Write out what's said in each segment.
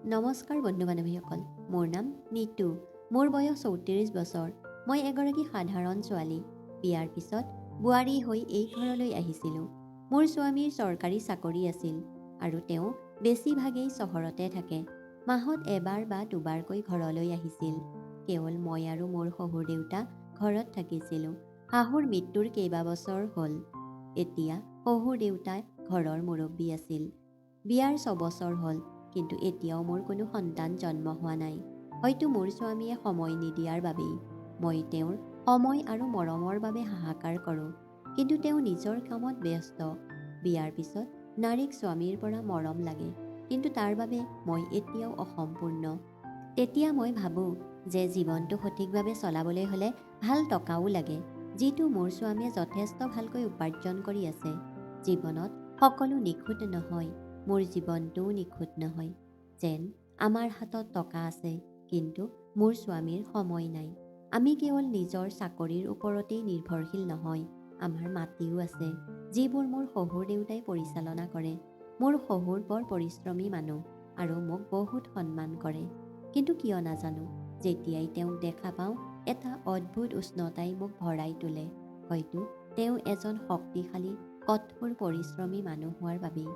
নমস্কাৰ বন্ধু বান্ধৱীসকল, মোৰ নাম নীতু। মোৰ বয়স ৩৪ বছৰ। মই এগৰাকী সাধাৰণ ছোৱালী। বিয়াৰ পিছত বোৱাৰী হৈ এই ঘৰলৈ আহিছিলোঁ। মোৰ স্বামীৰ চৰকাৰী চাকৰি আছিল আৰু তেওঁ বেছিভাগেই চহৰতে থাকে। মাহত এবাৰ বা দুবাৰকৈ ঘৰলৈ আহিছিল। কেৱল মই আৰু মোৰ শহুৰ দেউতা ঘৰত থাকিছিলোঁ। শাহুৰ মৃত্যুৰ কেইবাবছৰ হ'ল। এতিয়া শহুৰ দেউতা ঘৰৰ মুৰব্বী আছিল। বিয়াৰ ৬ বছৰ হ'ল, কিন্তু এতিয়াও মোৰ কোনো সন্তান জন্ম হোৱা নাই। হয়তো মোৰ স্বামীয়ে সময় নিদিয়াৰ বাবেই। মই তেওঁৰ সময় আৰু মৰমৰ বাবে হাহাকাৰ কৰোঁ, কিন্তু তেওঁ নিজৰ কামত ব্যস্ত। বিয়াৰ পিছত নাৰীক স্বামীৰ পৰা মৰম লাগে, কিন্তু তাৰ বাবে মই এতিয়াও অসম্পূৰ্ণ। তেতিয়া মই ভাবোঁ যে জীৱনটো সঠিকভাৱে চলাবলৈ হ'লে ভাল টকাও লাগে, যিটো মোৰ স্বামীয়ে যথেষ্ট ভালকৈ উপাৰ্জন কৰি আছে। জীৱনত সকলো নিখুঁত নহয়, মোৰ জীৱনটোও নিখুঁত নহয়। যেন আমাৰ হাতত টকা আছে, কিন্তু মোৰ স্বামীৰ সময় নাই। আমি কেৱল নিজৰ চাকৰিৰ ওপৰতেই নিৰ্ভৰশীল নহয়, আমাৰ মাটিও আছে, যিবোৰ মোৰ শহুৰ দেউতাই পৰিচালনা কৰে। মোৰ শহুৰ বৰ পৰিশ্ৰমী মানুহ আৰু মোক বহুত সন্মান কৰে। কিন্তু কিয় নাজানো, যেতিয়াই তেওঁক দেখা পাওঁ এটা অদ্ভুত উষ্ণতাই মোক ভৰাই তোলে। হয়তো তেওঁ এজন শক্তিশালী, কঠোৰ পৰিশ্ৰমী মানুহ হোৱাৰ বাবেই।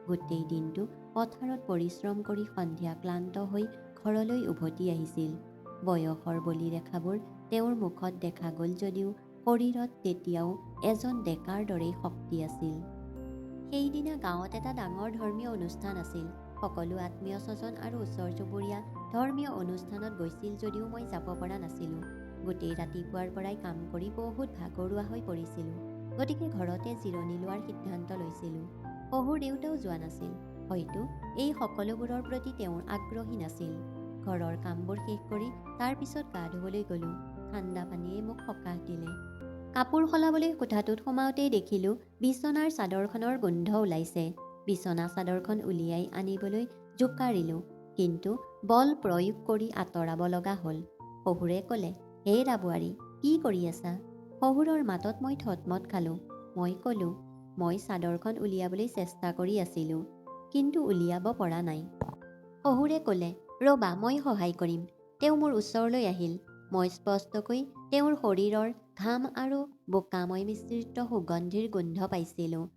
গোটেই দিনটো পথাৰত পৰিশ্ৰম কৰি সন্ধিয়া ক্লান্ত হৈ ঘৰলৈ উভতি আহিছিল। বয়সৰ বলিৰেখাবোৰ তেওঁৰ মুখত দেখা গ'ল যদিও শৰীৰত তেতিয়াও এজন ডেকাৰ দৰেই শক্তি আছিল। সেইদিনা গাঁৱত এটা ডাঙৰ ধৰ্মীয় অনুষ্ঠান আছিল। সকলো আত্মীয় স্বজন আৰু ওচৰ চুবুৰীয়া ধৰ্মীয় অনুষ্ঠানত গৈছিল যদিও মই যাব পৰা নাছিলোঁ। গোটেই ৰাতিপুৱাৰ পৰাই কাম কৰি বহুত ভাগৰুৱা হৈ পৰিছিলোঁ। গতিকে ঘৰতে জিৰণি লোৱাৰ সিদ্ধান্ত লৈছিলোঁ। শহুৰ দেউতাও যোৱা নাছিল। হয়তো এই সকলোবোৰৰ প্ৰতি তেওঁৰ আগ্ৰহী নাছিল। ঘৰৰ কামবোৰ শেষ কৰি তাৰ পিছত গা ধুবলৈ গ'লোঁ। ঠাণ্ডা পানীয়ে মোক সকাহ দিলে। কাপোৰ সলাবলৈ কোঠাটোত সোমাওঁতেই দেখিলোঁ বিচনাৰ চাদৰখনৰ গোন্ধ ওলাইছে। বিচনা চাদৰখন উলিয়াই আনিবলৈ জোকাৰিলোঁ, কিন্তু বল প্ৰয়োগ কৰি আঁতৰাব লগা হ'ল। শহুৰে ক'লে, "হেৰা বোৱাৰী, কি কৰি আছা?" শহুৰৰ মাতত মই থতমত খালোঁ। মই ক'লোঁ, "মই চাদৰখন উলিয়াবলৈ চেষ্টা কৰি আছিলোঁ, কিন্তু উলিয়াব পৰা নাই।" শহুৰে ক'লে, "ৰ'বা, মই সহায় কৰিম।" তেওঁ মোৰ ওচৰলৈ আহিল। মই স্পষ্টকৈ তেওঁৰ শৰীৰৰ ঘাম আৰু বোকাময় মিশ্ৰিত সুগন্ধিৰ গোন্ধ পাইছিলোঁ।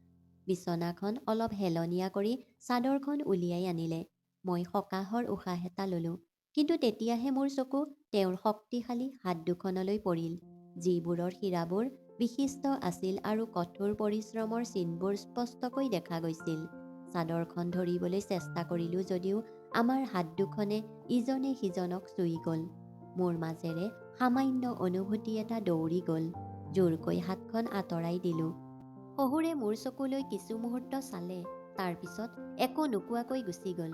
বিচনাখন অলপ হেলনীয়া কৰি চাদৰখন উলিয়াই আনিলে। মই সকাহৰ উশাহ এটা ল'লোঁ, কিন্তু তেতিয়াহে মোৰ চকু তেওঁৰ শক্তিশালী হাত দুখনলৈ পৰিল, যিবোৰৰ শিৰাবোৰ বিশিষ্ট আছিল আৰু কঠোৰ পৰিশ্ৰমৰ চিনবোৰ স্পষ্টকৈ দেখা গৈছিল। চাদৰখন ধৰিবলৈ চেষ্টা কৰিলোঁ যদিও আমাৰ হাত দুখনে ইজনে সিজনক চুই গ'ল। মোৰ মাজেৰে সামান্য অনুভূতি এটা দৌৰি গ'ল। জোৰকৈ হাতখন আঁতৰাই দিলোঁ। শহুৰে মোৰ চকুলৈ কিছু মুহূৰ্ত চালে, তাৰ পিছত একো নোকোৱাকৈ গুচি গ'ল।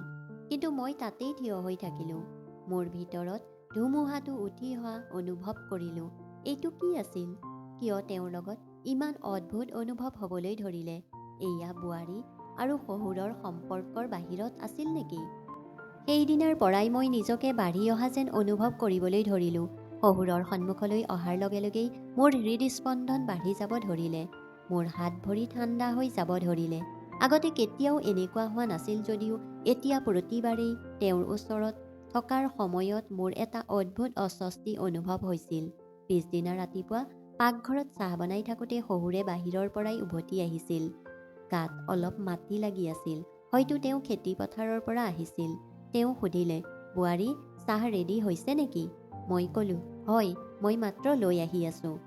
কিন্তু মই তাতেই থিয় হৈ থাকিলোঁ। মোৰ ভিতৰত ধুমুহাটো উঠি অহা অনুভৱ কৰিলোঁ। এইটো কি আছিল? কিয় তেওঁৰ লগত ইমান অদ্ভুত অনুভৱ হ'বলৈ ধৰিলে? এয়া বোৱাৰী আৰু শহুৰৰ সম্পৰ্কৰ বাহিৰত আছিল নেকি? সেইদিনাৰ পৰাই মই নিজকে বাঢ়ি অহা যেন অনুভৱ কৰিবলৈ ধৰিলোঁ। শহুৰৰ সন্মুখলৈ অহাৰ লগে লগেই মোৰ হৃদস্পন্দন বাঢ়ি যাব ধৰিলে। মোৰ হাত ভৰি ঠাণ্ডা হৈ যাব ধৰিলে। আগতে কেতিয়াও এনেকুৱা হোৱা নাছিল যদিও এতিয়া প্ৰতিবাৰেই তেওঁৰ ওচৰত থকাৰ সময়ত মোৰ এটা অদ্ভুত অস্বস্তি অনুভৱ হৈছিল। পিছদিনা ৰাতিপুৱা পাকঘৰত চাহ বনাই থাকোঁতে শহুৰে বাহিৰৰ পৰাই উভতি আহিছিল। গাত অলপ মাটি লাগি আছিল। হয়তো তেওঁ খেতি পথাৰৰ পৰা আহিছিল। তেওঁ সুধিলে, "বোৱাৰী, চাহ ৰেডি হৈছে নেকি?" মই ক'লোঁ, "হয়, মই মাত্ৰ লৈ আহি আছোঁ।"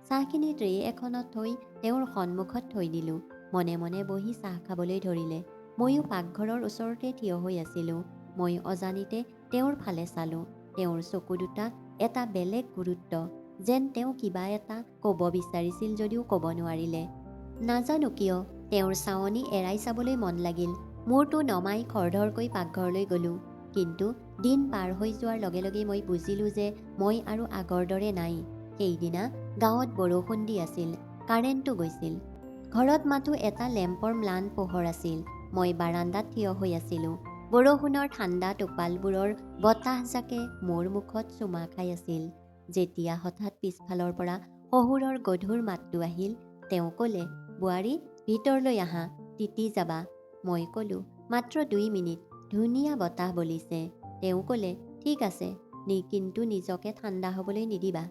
চাহখিনি ট্ৰে এখনত থৈ তেওঁৰ সন্মুখত থৈ দিলোঁ। মনে মনে বহি চাহ খাবলৈ ধৰিলে। ময়ো পাকঘৰৰ ওচৰতে থিয় হৈ আছিলোঁ। মই অজানিতে তেওঁৰ ফালে চালোঁ। তেওঁৰ চকু দুটা এটা বেলেগ গুৰুত্ব, যেন তেওঁ কিবা এটা ক'ব বিচাৰিছিল যদিও ক'ব নোৱাৰিলে। নাজানো কিয় তেওঁৰ চাৱনি এৰাই চাবলৈ মন লাগিল। মূৰটো নমাই খৰধৰকৈ পাকঘৰলৈ গ'লোঁ। কিন্তু দিন পাৰ হৈ যোৱাৰ লগে লগে মই বুজিলোঁ যে মই আৰু আগৰ দৰে নাই। সেইদিনা গাঁৱত বৰষুণ দি আছিল। কাৰেণ্টটো গৈছিল। ঘৰত মাথো এটা লেম্পৰ ম্লান পোহৰ আছিল। মই বাৰান্দাত থিয় হৈ আছিলোঁ। বৰষুণৰ ঠাণ্ডা টোপালবোৰৰ বতাহজাকে মোৰ মুখত চুমা খাই আছিল। যেতিয়া হঠাৎ পিছফালৰ পৰা শহুৰৰ গধুৰ মাতটো আহিল, তেওঁ ক'লে, "বোৱাৰী, ভিতৰলৈ আহা, তিতি যাবা।" মই ক'লোঁ, "মাত্ৰ 2 মিনিট।" ধুনীয়া বতাহ বলিছে। তেওঁ ক'লে, ঠিক আছে, কিন্তু নিজকে ঠাণ্ডা হ'বলৈ নিদিবা।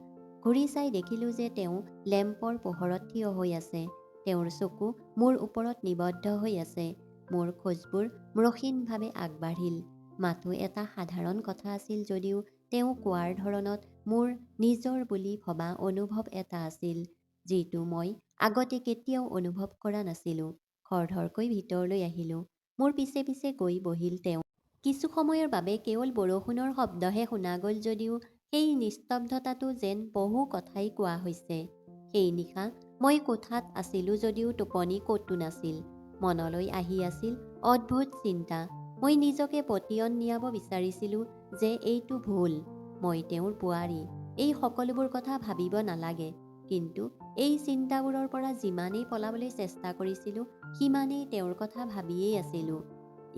ঘূৰি চাই দেখিলোঁ যে তেওঁ লেম্পৰ পোহৰত থিয় হৈ আছে। তেওঁৰ চকু মোৰ ওপৰত নিবদ্ধ হৈ আছে। মোৰ খোজবোৰ মসৃণভাৱে আগবাঢ়িল। মাথো এটা সাধাৰণ কথা আছিল যদিও তেওঁ কোৱাৰ ধৰণত মোৰ নিজৰ বুলি ভবা অনুভৱ এটা আছিল, যিটো মই আগতে কেতিয়াও অনুভৱ কৰা নাছিলোঁ। খৰধৰকৈ ভিতৰলৈ আহিলোঁ। মোৰ পিছে পিছে গৈ বহিল তেওঁ। কিছু সময়ৰ বাবে কেৱল বৰষুণৰ শব্দহে শুনা গ'ল যদিও সেই নিস্তব্ধতাটো যেন বহু কথাই কোৱা হৈছে। সেই নিশা মই কোঠাত আছিলোঁ যদিও টোপনি ক'তো নাছিল। মনলৈ আহি আছিল অদ্ভুত চিন্তা। মই নিজকে পতিয়ন নিয়াব বিচাৰিছিলোঁ যে এইটো ভুল। মই তেওঁৰ বোৱাৰী। এই সকলোবোৰ কথা ভাবিব নালাগে। কিন্তু এই চিন্তাবোৰৰ পৰা যিমানেই পলাবলৈ চেষ্টা কৰিছিলোঁ, সিমানেই তেওঁৰ কথা ভাবিয়েই আছিলোঁ।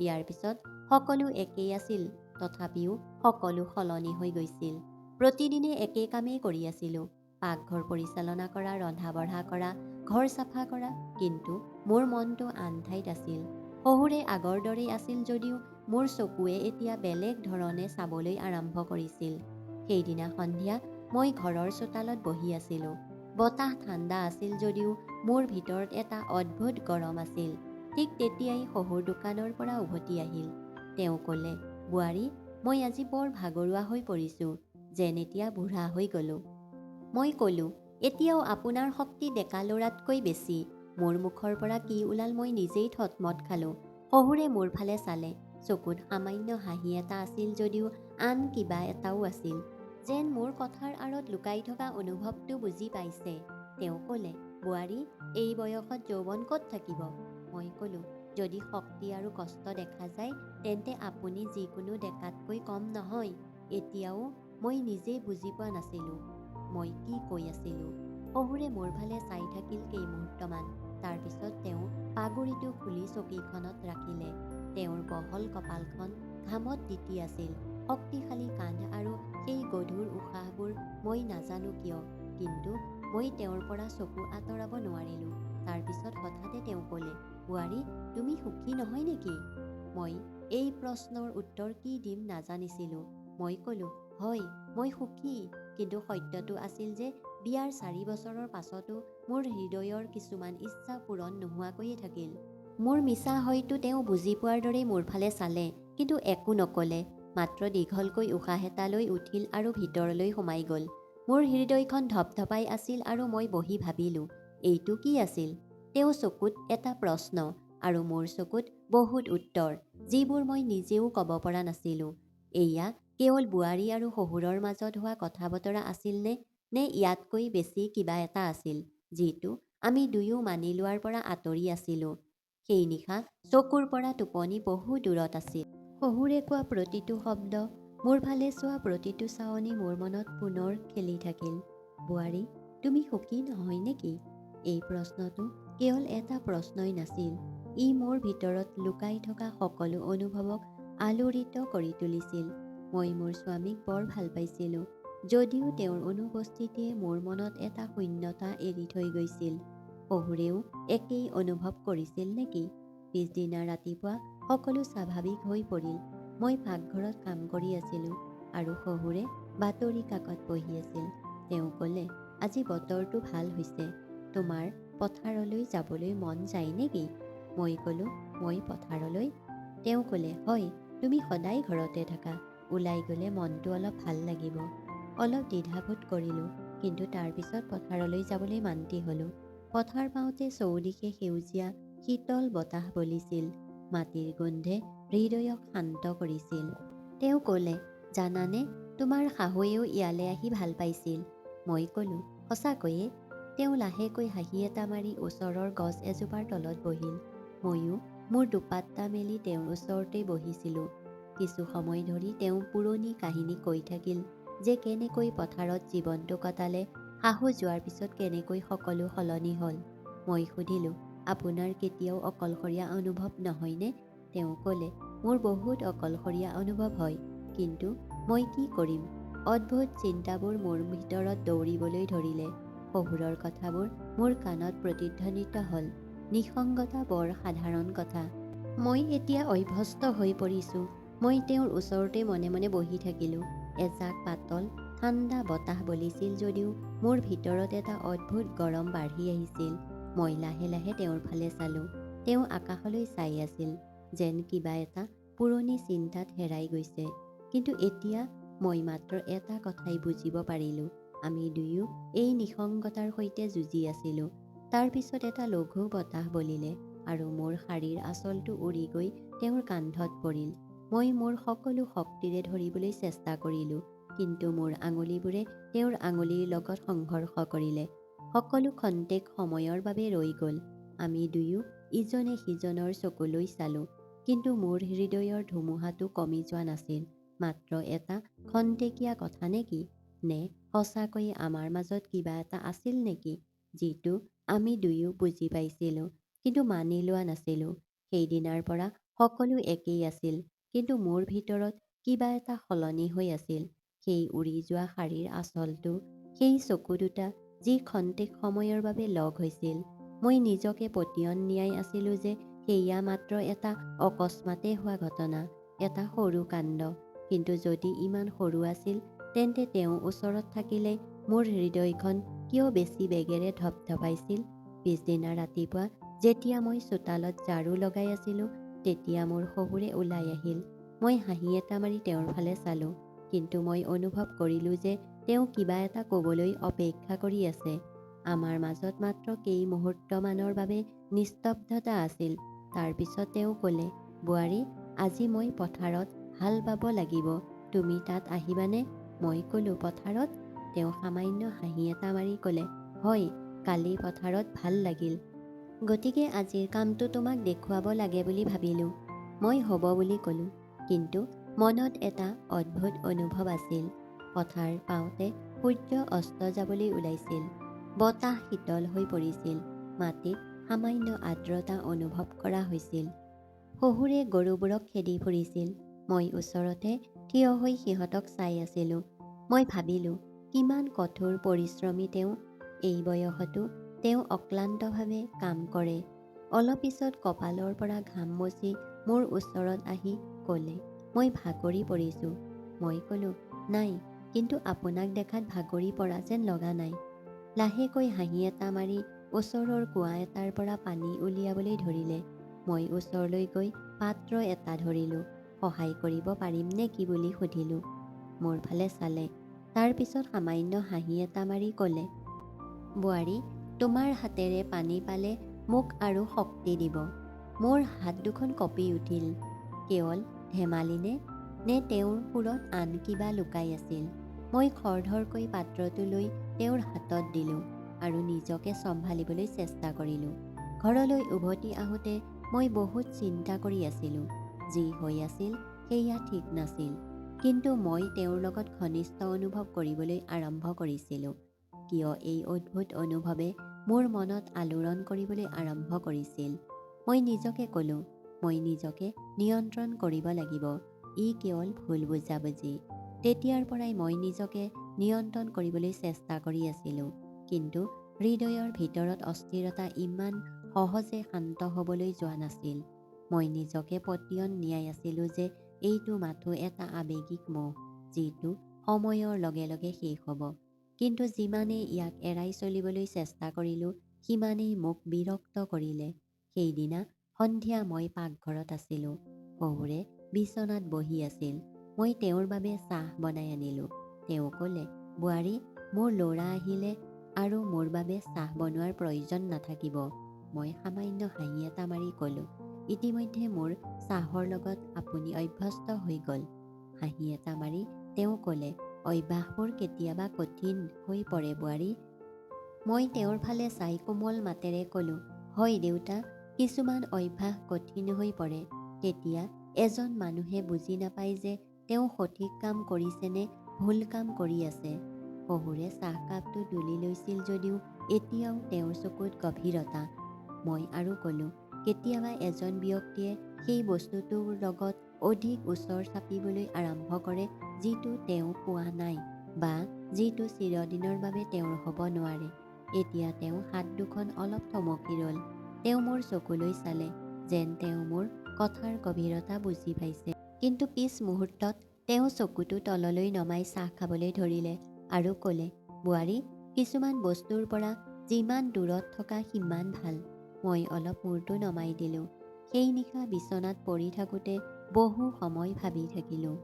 ইয়াৰ পিছত সকলো একেই আছিল, তথাপিও সকলো সলনি হৈ গৈছিল। প্ৰতিদিনে একে কামেই কৰি আছিলোঁ, পাকঘৰ পৰিচালনা কৰা, ৰন্ধা-বঢ়া কৰা, ঘৰ চাফা কৰা, কিন্তু মোৰ মনটো আন ঠাইত আছিল। শহুৰে আগৰ দৰেই আছিল যদিও মোৰ চকুৱে এতিয়া বেলেগ ধৰণে চাবলৈ আৰম্ভ কৰিছিল। সেইদিনা সন্ধিয়া মই ঘৰৰ চোতালত বহি আছিলোঁ। বতাহ ঠাণ্ডা আছিল যদিও মোৰ ভিতৰত এটা অদ্ভুত গৰম আছিল। ঠিক তেতিয়াই শহুৰ দোকানৰ পৰা উভতি আহিল। তেওঁ ক'লে, বোৱাৰী, মই আজি বৰ ভাগৰুৱা হৈ পৰিছোঁ, যেন এতিয়া বুঢ়া হৈ গ'লোঁ। মই ক'লোঁ, এতিয়াও আপোনাৰ শক্তি ডেকা ল'ৰাতকৈ বেছি। মোৰ মুখৰ পৰা কি ওলাল মই নিজেই থতমত খালোঁ। শহুৰে মোৰ ফালে চালে। চকুত সামান্য হাঁহি এটা আছিল যদিও আন কিবা এটাও আছিল, যেন মোৰ কথাৰ আঁৰত লুকাই থকা অনুভৱটো বুজি পাইছে। তেওঁ ক'লে, বোৱাৰী, এই বয়সত যৌৱন ক'ত থাকিব? মই ক'লোঁ, যদি শক্তি আৰু কষ্ট দেখা যায় তেন্তে আপুনি যিকোনো ডেকাতকৈ কম নহয়। এতিয়াও মই নিজেই বুজি পোৱা নাছিলোঁ মই কি কৈ আছিলোঁ। শহুৰে মোৰ ফালে চাই থাকিল কেইমুহূৰ্তমান। তাৰপিছত তেওঁ পাগুৰিটো খুলি চকীখনত ৰাখিলে। তেওঁৰ বহল কপালখন ঘামত তিতি আছিল। শক্তিশালী কান্ধ আৰু সেই গধুৰ উশাহবোৰ মই নাজানো কিয়, কিন্তু মই তেওঁৰ পৰা চকু আঁতৰাব নোৱাৰিলোঁ। তাৰপিছত হঠাতে তেওঁ ক'লে, বোৱাৰী, তুমি সুখী নহয় নেকি? মই এই প্ৰশ্নৰ উত্তৰ কি দিম নাজানিছিলোঁ। মই ক'লোঁ, হয়, মই সুখী, কিন্তু সত্যটো আছিল যে বিয়াৰ 4 বছৰৰ পাছতো মোৰ হৃদয়ৰ কিছুমান ইচ্ছা পূৰণ নোহোৱাকৈয়ে থাকিল। মোৰ মিছা হয়তো তেওঁ বুজি পোৱাৰ দৰেই মোৰ ফালে চালে, কিন্তু একো নক'লে। মাত্ৰ দীঘলকৈ উশাহ এটা লৈ উঠিল আৰু ভিতৰলৈ সোমাই গ'ল। মোৰ হৃদয়খন ধপধপাই আছিল আৰু মই বহি ভাবিলোঁ, এইটো কি আছিল? তেওঁ চকুত এটা প্ৰশ্ন আৰু মোৰ চকুত বহুত উত্তৰ, যিবোৰ মই নিজেও ক'ব পৰা নাছিলোঁ। এয়া কেৱল বোৱাৰী আৰু শহুৰৰ মাজত হোৱা কথা-বতৰা আছিলনে, নে ইয়াতকৈ বেছি কিবা এটা আছিল, যিটো আমি দুয়ো মানি লোৱাৰ পৰা আঁতৰি আছিলোঁ? সেই নিশা চকুৰ পৰা টোপনি বহু দূৰত আছিল। শহুৰে কোৱা প্ৰতিটো শব্দ, মোৰ ফালে চোৱা প্ৰতিটো চাৱনি মোৰ মনত পুনৰ খেলি থাকিল। বোৱাৰী, তুমি সুখী নহয় নেকি? এই প্ৰশ্নটো কেৱল এটা প্ৰশ্নই নাছিল, ই মোৰ ভিতৰত লুকাই থকা সকলো অনুভৱক আলোড়িত কৰি তুলিছিল। মই মোৰ স্বামীক বৰ ভাল পাইছিলোঁ, যদিও তেওঁৰ অনুপস্থিতিয়ে মোৰ মনত এটা শূন্যতা এৰি থৈ গৈছিল। শহুৰেও একেই অনুভৱ কৰিছিল নেকি? পিছদিনা ৰাতিপুৱা সকলো স্বাভাৱিক হৈ পৰিল। মই পাকঘৰত কাম কৰি আছিলোঁ আৰু শহুৰে বাতৰি কাকত পঢ়ি আছিল। তেওঁ ক'লে, আজি বতৰটো ভাল হৈছে, তোমাৰ পথাৰলৈ যাবলৈ মন যায় নেকি? মই ক'লোঁ, মই পথাৰলৈ? তেওঁ ক'লে, হয়, তুমি সদায় ঘৰতে থাকা, ওলাই গ'লে মনটো অলপ ভাল লাগিব। অলপ দ্বিধাবোধ কৰিলোঁ, কিন্তু তাৰপিছত পথাৰলৈ যাবলৈ মান্তি হ'লোঁ। পথাৰ পাওঁতে চৌদিশে সেউজীয়া শীতল বতাহ বলিছিল। মাটিৰ গোন্ধে হৃদয়ক শান্ত কৰিছিল। তেওঁ ক'লে, জানানে, তোমাৰ শাহুৱেও ইয়ালৈ আহি ভাল পাইছিল। মই ক'লোঁ, সঁচাকৈয়ে? তেওঁ লাহেকৈ হাঁহি এটা মাৰি ওচৰৰ গছ এজোপাৰ তলত বহিল। ময়ো মোৰ দুপাত্তা মেলি তেওঁৰ ওচৰতে বহিছিলোঁ। কিছু সময় ধৰি তেওঁ পুৰণি কাহিনী কৈ থাকিল, যে কেনেকৈ পথাৰত জীৱনটো কটালে, শাহু যোৱাৰ পিছত কেনেকৈ সকলো সলনি হ'ল। মই সুধিলোঁ, আপোনাৰ কেতিয়াও অকলশৰীয়া অনুভৱ নহয়নে? তেওঁ ক'লে, মোৰ বহুত অকলশৰীয়া অনুভৱ হয়, কিন্তু মই কি কৰিম? অদ্ভুত চিন্তাবোৰ মোৰ ভিতৰত দৌৰিবলৈ ধৰিলে। শহুৰৰ কথাবোৰ মোৰ কাণত প্ৰতিধ্বনিত হ'ল। নিঃসংগতা বৰ সাধাৰণ কথা। মই এতিয়া অভ্যস্ত হৈ পৰিছোঁ। মই তেওঁৰ ওচৰতে মনে মনে বহি থাকিলোঁ। এজাক পাতল ঠাণ্ডা বতাহ বলিছিল যদিও মোৰ ভিতৰত এটা অদ্ভুত গৰম বাঢ়ি আহিছিল। মই লাহে লাহে তেওঁৰ ফালে চালোঁ। তেওঁ আকাশলৈ চাই আছিল, যেন কিবা এটা পুৰণি চিন্তাত হেৰাই গৈছে। কিন্তু এতিয়া মই মাত্ৰ এটা কথাই বুজিব পাৰিলোঁ, আমি দুয়ো এই নিসংগতাৰ সৈতে যুঁজি আছিলোঁ। তাৰ পিছত এটা লঘু বতাহ বলিলে আৰু মোৰ শাৰীৰ আঁচলটো উৰি গৈ তেওঁৰ কান্ধত পৰিল। মই মোৰ সকলো শক্তিৰে ধৰিবলৈ চেষ্টা কৰিলোঁ, কিন্তু মোৰ আঙুলিবোৰে তেওঁৰ আঙুলিৰ লগত সংঘৰ্ষ কৰিলে। সকলো খন্তেক সময়ৰ বাবে ৰৈ গ'ল। আমি দুয়ো ইজনে সিজনৰ চকুলৈ চালোঁ, কিন্তু মোৰ হৃদয়ৰ ধুমুহাটো কমি যোৱা নাছিল। মাত্ৰ এটা খন্তেকীয়া কথা নেকি? নে সঁচাকৈয়ে আমাৰ মাজত কিবা এটা আছিল নেকি, যিটো আমি দুয়ো বুজি পাইছিলোঁ কিন্তু মানি লোৱা নাছিলোঁ? সেইদিনাৰ পৰা সকলো একেই আছিল, কিন্তু মোৰ ভিতৰত কিবা এটা সলনি হৈ আছিল। সেই উৰি যোৱা শাৰীৰ আঁচলটো, সেই চকু দুটা যি খন্তেক সময়ৰ বাবে লগ হৈছিল। মই নিজকে পতিয়ন নিয়াই আছিলোঁ যে সেয়া মাত্ৰ এটা অকস্মাতে হোৱা ঘটনা, এটা সৰু কাণ্ড। কিন্তু যদি ইমান সৰু আছিল, তেন্তে তেওঁ ওচৰত থাকিলে মোৰ হৃদয়খন কিয় বেছি বেগেৰে ধপধপাইছিল? পিছদিনা ৰাতিপুৱা যেতিয়া মই চোতালত ঝাৰু লগাই আছিলোঁ, তেতিয়া মোৰ শহুৰে ওলাই আহিল। মই হাঁহি এটা মাৰি তেওঁৰ ফালে চালোঁ, কিন্তু মই অনুভৱ কৰিলোঁ যে তেওঁ কিবা এটা ক'বলৈ অপেক্ষা কৰি আছে। আমাৰ মাজত মাত্ৰ কেই মুহূৰ্তমানৰ বাবে নিস্তব্ধতা আছিল। তাৰ পিছত তেওঁ ক'লে, বোৱাৰী, আজি মই পথাৰত হাল বাব লাগিব, তুমি তাত আহিবানে? মই ক'লোঁ, পথাৰত? তেওঁ সামান্য হাঁহি এটা মাৰি ক'লে, হয়, কালি পথাৰত ভাল লাগিল। গতিকে আজিৰ কামটো তোমাক দেখুৱাব লাগে বুলি ভাবিলোঁ। মই হ'ব বুলি ক'লোঁ, কিন্তু মনত এটা অদ্ভুত অনুভৱ আছিল। পথাৰ পাওঁতে সূৰ্য অস্ত যাবলৈ ওলাইছিল। বতাহ শীতল হৈ পৰিছিল। মাটিত সামান্য আৰ্দ্ৰতা অনুভৱ কৰা হৈছিল। শহুৰে গৰুবোৰক খেদি ফুৰিছিল। মই ওচৰতে থিয় হৈ সিহঁতক চাই আছিলোঁ। মই ভাবিলোঁ, কিমান কঠোৰ পৰিশ্ৰমী তেওঁ। এই বয়সতো তেওঁ অক্লান্তভাৱে কাম কৰে। অলপ পিছত কঁপালৰ পৰা ঘাম মচি মোৰ ওচৰত আহি ক'লে, মই ভাগৰি পৰিছোঁ। মই ক'লোঁ, নাই, কিন্তু আপোনাক দেখাত ভাগৰি পৰা যেন লগা নাই। লাহেকৈ হাঁহি এটা মাৰি ওচৰৰ কুঁৱা এটাৰ পৰা পানী উলিয়াবলৈ ধৰিলে। মই ওচৰলৈ গৈ পাত্ৰ এটা ধৰিলোঁ। সহায় কৰিব পাৰিম নে কি বুলি সুধিলোঁ। মোৰ ফালে চালে। তাৰ পিছত সামান্য হাঁহি এটা মাৰি ক'লে, বোৱাৰী, তোমাৰ হাতেৰে পানী পালে মোক আৰু শক্তি দিব। মোৰ হাত দুখন কঁপি উঠিল। কেৱল ধেমালিনে? নে তেওঁৰ সুৰত আন কিবা লুকাই আছিল? মই খৰধৰকৈ পাত্ৰটো লৈ তেওঁৰ হাতত দিলোঁ আৰু নিজকে চম্ভালিবলৈ চেষ্টা কৰিলোঁ। ঘৰলৈ উভতি আহোঁতে মই বহুত চিন্তা কৰি আছিলোঁ। যি হৈ আছিল সেয়া ঠিক নাছিল, কিন্তু মই তেওঁৰ লগত ঘনিষ্ঠ অনুভৱ কৰিবলৈ আৰম্ভ কৰিছিলোঁ। কিয় এই অদ্ভুত অনুভৱে মোৰ মনত আলোড়ন কৰিবলৈ আৰম্ভ কৰিছিল? মই নিজকে ক'লোঁ, মই নিজকে নিয়ন্ত্ৰণ কৰিব লাগিব। ই কেৱল ভুল বুজাবুজি। তেতিয়াৰ পৰাই মই নিজকে নিয়ন্ত্ৰণ কৰিবলৈ চেষ্টা কৰি আছিলোঁ, কিন্তু হৃদয়ৰ ভিতৰত অস্থিৰতা ইমান সহজে শান্ত হ'বলৈ যোৱা নাছিল। মই নিজকে পতিয়ন নিয়াই আছিলোঁ যে এইটো মাথো এটা আৱেগিক মোহ, যিটো সময়ৰ লগে লগে শেষ হ'ব। কিন্তু যিমানেই ইয়াক এৰাই চলিবলৈ চেষ্টা কৰিলোঁ, সিমানেই মোক বিৰক্ত কৰিলে। সেইদিনা সন্ধিয়া মই পাকঘৰত আছিলোঁ। শহুৰে বিচনাত বহি আছিল। মই তেওঁৰ বাবে চাহ বনাই আনিলোঁ। তেওঁ ক'লে, বোৱাৰী, মোৰ ল'ৰা আহিলে আৰু মোৰ বাবে চাহ বনোৱাৰ প্ৰয়োজন নাথাকিব। মই সামান্য হাঁহি এটা মাৰি ক'লোঁ, ইতিমধ্যে মোৰ চাহৰ লগত আপুনি অভ্যস্ত হৈ গ'ল। হাঁহি এটা মাৰি তেওঁ ক'লে, অভ্যাসবোৰ কেতিয়াবা কঠিন হৈ পৰে বোৱাৰী। মই তেওঁৰ ফালে চাই কোমল মাতেৰে ক'লোঁ, হয় দেউতা, কিছুমান অভ্যাস কঠিন হৈ পৰে। তেতিয়া এজন মানুহে বুজি নাপায় যে তেওঁ সঠিক কাম কৰিছেনে ভুল কাম কৰি আছে। শহুৰে চাহকাপটো তুলি লৈছিল যদিও এতিয়াও তেওঁৰ চকুত গভীৰতা। মই আৰু ক'লোঁ, কেতিয়াবা এজন ব্যক্তিয়ে সেই বস্তুটোৰ লগত অধিক ওচৰ চাপিবলৈ আৰম্ভ কৰে যিটো তেওঁ পোৱা নাই, বা যিটো চিৰদিনৰ বাবে তেওঁৰ হ'ব নোৱাৰে। এতিয়া তেওঁ হাত দুখন অলপ থমকি ৰ'ল। তেওঁ মোৰ চকুলৈ চালে, যেন তেওঁ মোৰ কথাৰ গভীৰতা বুজি পাইছে। কিন্তু পিছ মুহূৰ্তত তেওঁ চকুটো তললৈ নমাই চাহ খাবলৈ ধৰিলে আৰু ক'লে, বোৱাৰী, কিছুমান বস্তুৰ পৰা যিমান দূৰত থকা সিমান ভাল। মই অলপ মূৰটো নমাই দিলোঁ। সেই নিশা বিচনাত পৰি থাকোঁতে বহু সময় ভাবি থাকিলোঁ।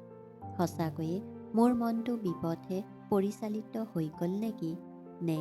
সঁচাকৈয়ে মোৰ মনটো বিপথে পৰিচালিত হৈ গ'ল নেকি? নে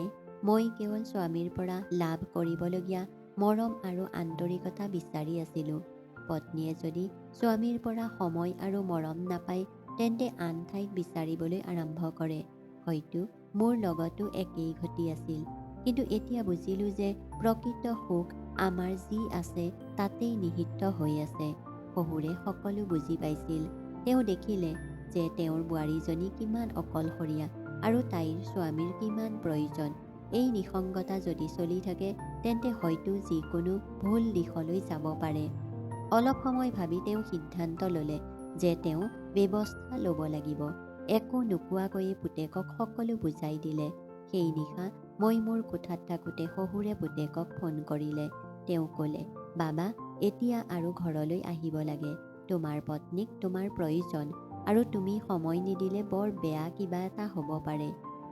মই কেৱল স্বামীৰ পৰা লাভ কৰিবলগীয়া মৰম আৰু আন্তৰিকতা বিচাৰি আছিলোঁ? পত্নীয়ে যদি স্বামীৰ পৰা সময় আৰু মৰম নাপায় তেন্তে আন ঠাইত বিচাৰিবলৈ আৰম্ভ কৰে। হয়তো মোৰ লগতো একেই ঘটি আছিল। কিন্তু এতিয়া বুজিলোঁ যে প্ৰকৃত সুখ আমাৰ যি আছে তাতেই নিহিত হৈ আছে। শহুৰে সকলো বুজি পাইছিল। তেওঁ দেখিলে যে তেওঁৰ বোৱাৰীজনী কিমান অকলশৰীয়া আৰু তাইৰ স্বামীৰ কিমান প্ৰয়োজন। এই নিসংগতা যদি চলি থাকে তেন্তে হয়তো যিকোনো ভুল দিশলৈ যাব পাৰে। অলপ সময় ভাবি তেওঁ সিদ্ধান্ত ল'লে যে তেওঁ ব্যৱস্থা ল'ব লাগিব। একো নোকোৱাকৈয়ে পুতেকক সকলো বুজাই দিলে। সেই নিশা মই মোৰ কোঠাত থাকোঁতে শহুৰে পুতেকক ফোন কৰিলে। তেওঁ ক'লে, বাবা, এতিয়া আৰু ঘৰলৈ আহিব লাগে। তোমাৰ পত্নীক তোমাৰ প্ৰয়োজন আৰু তুমি সময় নিদিলে বৰ বেয়া কিবা এটা হ'ব পাৰে।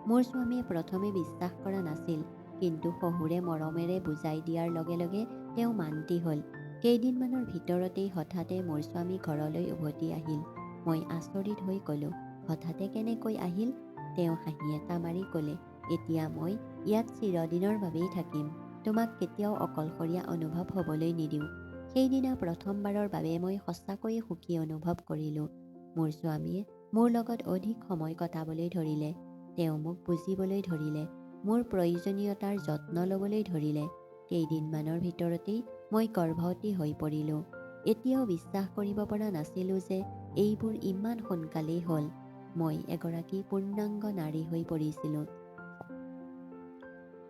মোৰ স্বামীয়ে প্ৰথমে বিশ্বাস কৰা নাছিল, কিন্তু শহুৰে মৰমেৰে বুজাই দিয়াৰ লগে লগে তেওঁ মান্তি হ'ল। কেইদিনমানৰ ভিতৰতেই হঠাতে মোৰ স্বামী ঘৰলৈ উভতি আহিল। মই আচৰিত হৈ ক'লোঁ, হঠাতে কেনেকৈ আহিল? তেওঁ হাঁহি এটা মাৰি ক'লে, এতিয়া মই ইয়াত চিৰদিনৰ বাবেই থাকিম। তোমাক কেতিয়াও অকলশৰীয়া অনুভৱ হ'বলৈ নিদিওঁ। সেইদিনা প্ৰথমবাৰৰ বাবে মই সঁচাকৈয়ে সুখী অনুভৱ কৰিলোঁ। মোৰ স্বামীয়ে মোৰ লগত অধিক সময় কটাবলৈ ধৰিলে। তেওঁ মোক বুজিবলৈ ধৰিলে, মোৰ প্ৰয়োজনীয়তাৰ যত্ন ল'বলৈ ধৰিলে। কেইদিনমানৰ ভিতৰতেই মই গৰ্ভৱতী হৈ পৰিলোঁ। এতিয়াও বিশ্বাস কৰিব পৰা নাছিলোঁ যে এইবোৰ ইমান সোনকালেই হ'ল। মই এগৰাকী পূৰ্ণাংগ নাৰী হৈ পৰিছিলোঁ।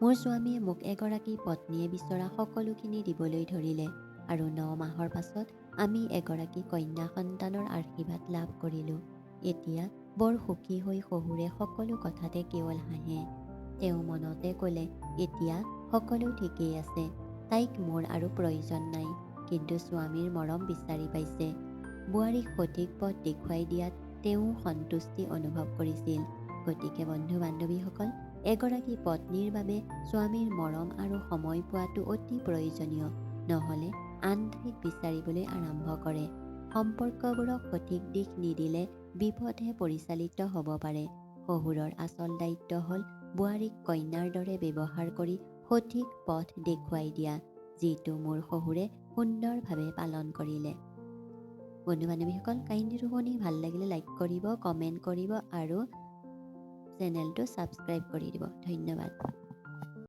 মোৰ স্বামীয়ে মোক এগৰাকী পত্নীয়ে বিচৰা সকলোখিনি দিবলৈ ধৰিলে আৰু 9 মাহৰ পাছত আমি এগৰাকী কন্যা সন্তানৰ আশীৰ্বাদ লাভ কৰিলোঁ। এতিয়া বৰ সুখী হৈ শহুৰে সকলো কথাতে কেৱল হাঁহে। তেওঁ মনতে ক'লে, এতিয়া সকলো ঠিকেই আছে। তাইক মোৰ আৰু প্ৰয়োজন নাই, কিন্তু স্বামীৰ মৰম বিচাৰি পাইছে। বোৱাৰীক সঠিক পথ দেখুৱাই দিয়াত তেওঁ সন্তুষ্টি অনুভৱ কৰিছিল। গতিকে বন্ধু বান্ধৱীসকল, এগৰাকী পত্নীৰ বাবে স্বামীৰ মৰম আৰু সময় পোৱাটো অতি প্ৰয়োজনীয়। নহ'লে আন ঠাইত বিচাৰিবলৈ আৰম্ভ কৰে। সম্পৰ্কবোৰক সঠিক দিশ নিদিলে বিপথে পৰিচালিত হ'ব পাৰে। শহুৰৰ আচল দায়িত্ব হ'ল বোৱাৰীক কন্যাৰ দৰে ব্যৱহাৰ কৰি সঠিক পথ দেখুৱাই দিয়া, যিটো মোৰ শহুৰে সুন্দৰভাৱে পালন কৰিলে। বন্ধু বান্ধৱীসকল, কাহিনীটো শুনি ভাল লাগিলে লাইক কৰিব, কমেণ্ট কৰিব আৰু চেনেলটো ছাবস্ক্ৰাইব কৰি দিব। ধন্যবাদ।